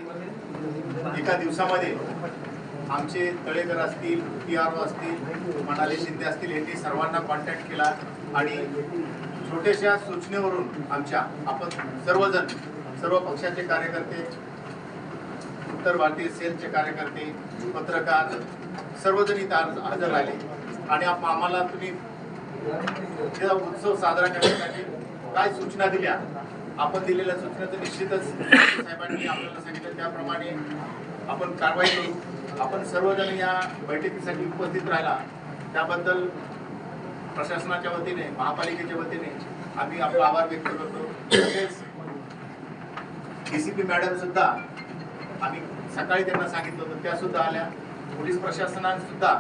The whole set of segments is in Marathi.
एका दिवसामध्ये आमचे तळेकर असतील, PRO असतील, मनाली शिंदे असतील, यांनी सर्वांना कॉन्टॅक्ट केला आणि छोट्याशा सूचनेवरून आमच्या आपण सर्वजण, सर्व पक्षाचे कार्यकर्ते, उत्तर भारतीय सेलचे कार्यकर्ते, पत्रकार सर्वजण इथं हजर राहिले आणि आम्हाला तुम्ही उत्सव साजरा करण्यासाठी काय सूचना दिल्या, आपण दिलेल्या सूचना तर निश्चितच साहेबांनी आपल्याला सांगितलं त्याप्रमाणे आपण कारवाई करू. आपण सर्वजण या बैठकीसाठी उपस्थित राहिला त्याबद्दल प्रशासनाच्या वतीने, महापालिकेच्या वतीने आम्ही आपला आभार व्यक्त करतो. तसेच DCP मॅडम सुद्धा आम्ही सकाळी त्यांना सांगितलं होतं, त्या सुद्धा आल्या. पोलीस प्रशासनाने सुद्धा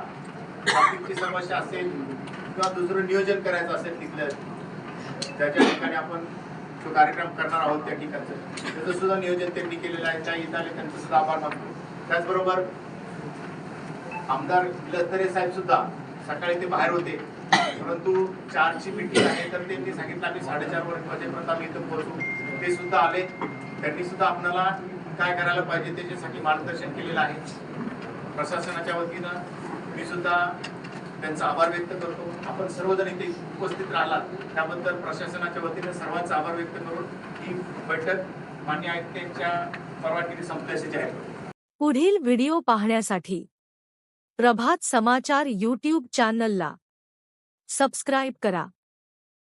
ट्रॅफिकची समस्या असेल किंवा दुसरं नियोजन करायचं असेल तिथलं त्याच्या ठिकाणी आपण जो कार्यक्रम करणार आहोत त्या ठिकाणचं त्याचं सुद्धा नियोजन त्यांनी केलेलं आहे. त्या इथं आले त्यांचं सुद्धा आभार मानतो. त्याचबरोबर आमदार लस्तरे साहेब सुद्धा सकाळी ते बाहेर होते, परंतु 4ची मीटिंग आहे तर त्यांनी सांगितलं आम्ही 4:30 वाजेपर्यंत आम्ही इथं पोहोचू. ते सुद्धा आले, त्यांनी सुद्धा आपल्याला काय करायला पाहिजे त्याच्यासाठी मार्गदर्शन केलेलं आहे. प्रशासनाच्या वतीनं मी सुद्धा त्यांचा आभार व्यक्त करतो. आपण सर्वजण इथे उपस्थित राहिलात त्याबद्दल प्रशासनाच्या वतीने सर्वांचा आभार व्यक्त करून ही बैठक मान्य आयुक्तांच्या परवानगीने संपल्याचे जाहीर करतो. पुढील व्हिडिओ पाहण्यासाठी प्रभात समाचार YouTube चॅनलला सबस्क्राईब करा.